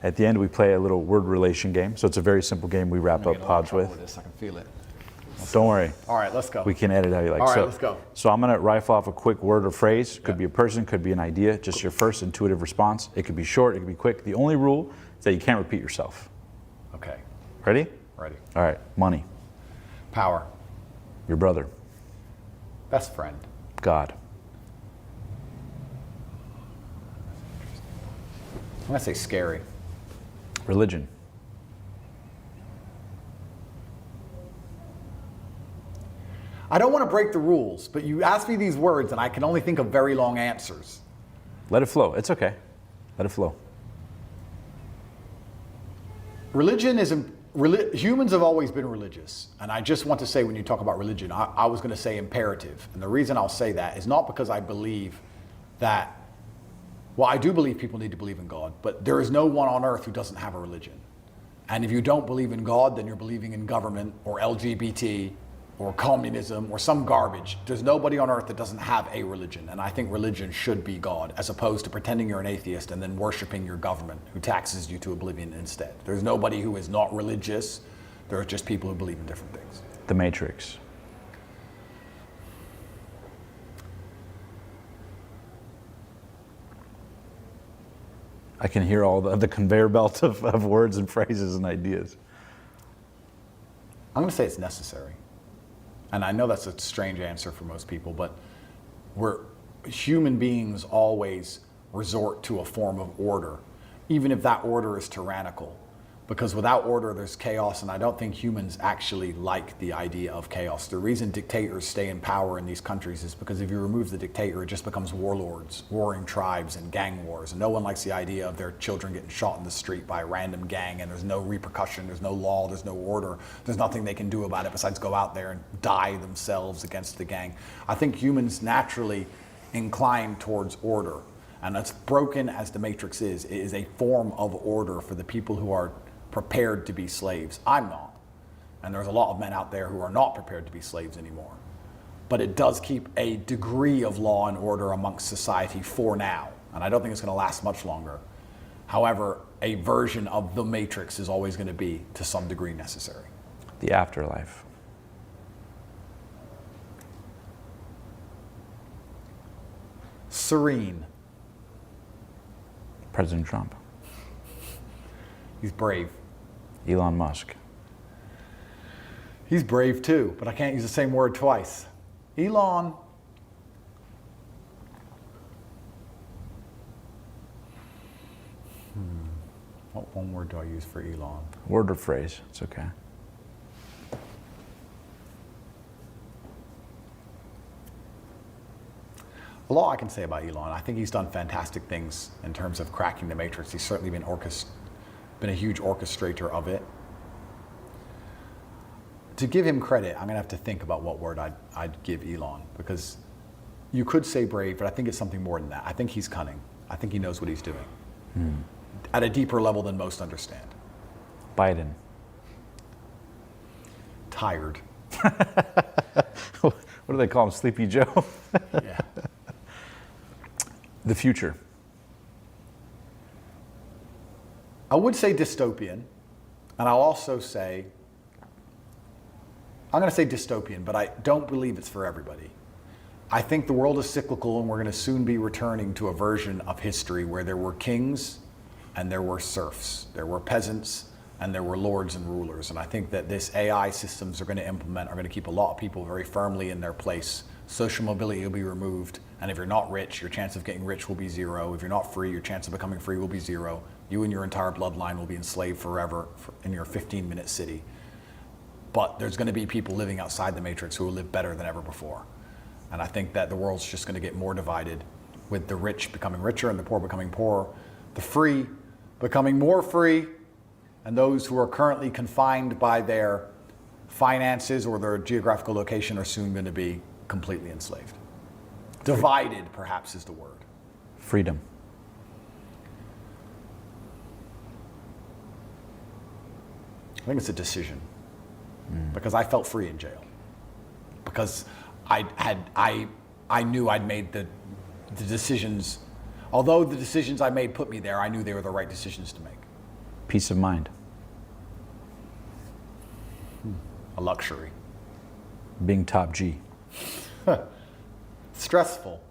At the end, we play a little word relation game. So it's a very simple game we wrap up pods with. This. I can feel it. Don't worry. All right, let's go. We can edit how you like. All right, let's go. So I'm going to rifle off a quick word or phrase. Could be a person, could be an idea, just your first intuitive response. It could be short, it could be quick. The only rule is that you can't repeat yourself. Okay. Ready? Ready. All right. Money. Power. Your brother. Best friend. God. I'm going to say scary. Religion. I don't want to break the rules, but you ask me these words and I can only think of very long answers. Let it flow. It's okay. Let it flow. Religion is, humans have always been religious. And I just want to say when you talk about religion, I was going to say imperative. And the reason I'll say that is not because I believe that, well, I do believe people need to believe in God, but there is no one on earth who doesn't have a religion. And if you don't believe in God, then you're believing in government or LGBT or communism or some garbage. There's nobody on earth that doesn't have a religion. And I think religion should be God, as opposed to pretending you're an atheist and then worshiping your government who taxes you to oblivion instead. There's nobody who is not religious. There are just people who believe in different things. The Matrix. I can hear all the conveyor belt of words and phrases and ideas. I'm going to say it's necessary. And I know that's a strange answer for most people, but human beings always resort to a form of order, even if that order is tyrannical. Because without order, there's chaos, and I don't think humans actually like the idea of chaos. The reason dictators stay in power in these countries is because if you remove the dictator, it just becomes warlords, warring tribes, and gang wars. And no one likes the idea of their children getting shot in the street by a random gang, and there's no repercussion, there's no law, there's no order, there's nothing they can do about it besides go out there and die themselves against the gang. I think humans naturally incline towards order. And as broken as the Matrix is, it is a form of order for the people who are prepared to be slaves. I'm not. And there's a lot of men out there who are not prepared to be slaves anymore. But it does keep a degree of law and order amongst society for now. And I don't think it's going to last much longer. However, a version of the Matrix is always going to be, to some degree, necessary. The afterlife. Serene. President Trump. He's brave. Elon Musk. He's brave too, but I can't use the same word twice. Elon. What one word do I use for Elon? Word or phrase. It's okay. A lot I can say about Elon. I think he's done fantastic things in terms of cracking the Matrix. He's certainly been a huge orchestrator of it. To give him credit, I'm going to have to think about what word I'd give Elon, because you could say brave, but I think it's something more than that. I think he's cunning. I think he knows what he's doing at a deeper level than most understand. Biden. Tired. What do they call him? Sleepy Joe? Yeah. The future. I would say dystopian, and I'll also say, I'm going to say dystopian, but I don't believe it's for everybody. I think the world is cyclical, and we're going to soon be returning to a version of history where there were kings and there were serfs, there were peasants, and there were lords and rulers. And I think that this AI systems are going to implement are going to keep a lot of people very firmly in their place. Social mobility will be removed, and if you're not rich, your chance of getting rich will be zero. If you're not free, your chance of becoming free will be zero. You and your entire bloodline will be enslaved forever in your 15-minute city. But there's going to be people living outside the Matrix who will live better than ever before. And I think that the world's just going to get more divided, with the rich becoming richer and the poor becoming poorer, the free becoming more free, and those who are currently confined by their finances or their geographical location are soon going to be completely enslaved. Divided, perhaps, is the word. Freedom. I think it's a decision. Because I felt free in jail. Because I knew I'd made the decisions. Although the decisions I made put me there, I knew they were the right decisions to make. Peace of mind. A luxury. Being top G. Stressful.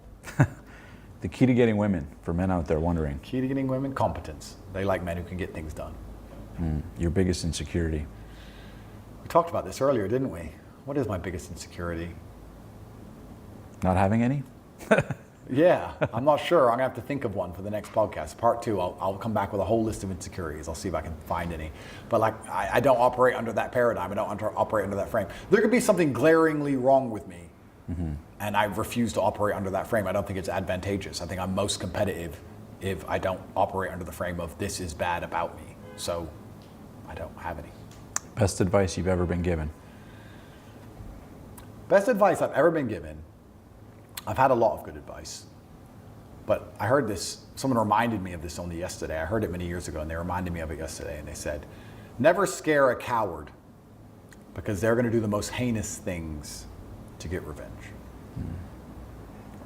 The key to getting women, for men out there wondering. Key to getting women, competence. They like men who can get things done. Your biggest insecurity. We talked about this earlier, didn't we? What is my biggest insecurity? Not having any? Yeah, I'm not sure. I'm going to have to think of one for the next podcast. Part 2, I'll come back with a whole list of insecurities. I'll see if I can find any. But like, I don't operate under that paradigm. I don't operate under that frame. There could be something glaringly wrong with me, and I refuse to operate under that frame. I don't think it's advantageous. I think I'm most competitive if I don't operate under the frame of this is bad about me. So I don't have any. Best advice you've ever been given? Best advice I've ever been given. I've had a lot of good advice, but I heard this, someone reminded me of this only yesterday. I heard it many years ago and they reminded me of it yesterday, and they said, never scare a coward because they're going to do the most heinous things to get revenge.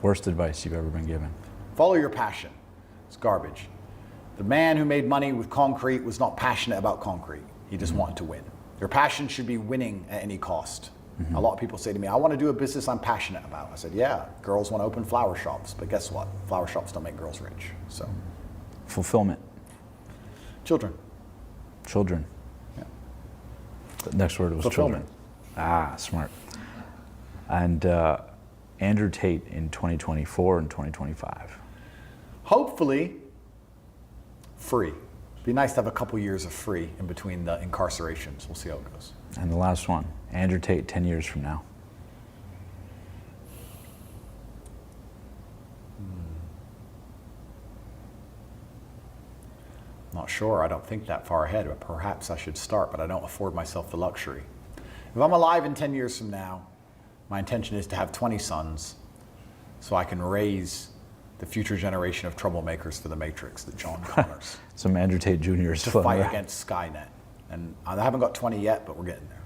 Worst advice you've ever been given? Follow your passion. It's garbage. The man who made money with concrete was not passionate about concrete. He just wanted to win. Your passion should be winning at any cost. A lot of people say to me, I want to do a business I'm passionate about. I said, yeah, girls want to open flower shops, but guess what? Flower shops don't make girls rich. So, Fulfillment. children. Children. Yeah. The next word was children. Fulfillment. Ah, smart. And Andrew Tate in 2024 and 2025. Hopefully, free. Be nice to have a couple years of free in between the incarcerations. We'll see how it goes. And the last one, Andrew Tate 10 years from now. Not sure. I don't think that far ahead, but perhaps I should start, but I don't afford myself the luxury. If I'm alive in 10 years from now, my intention is to have 20 sons so I can raise the future generation of troublemakers for the Matrix, the John Connors, Some Andrew Tate Jr.'s to floating fight around. against Skynet. And I haven't got 20 yet, but we're getting there.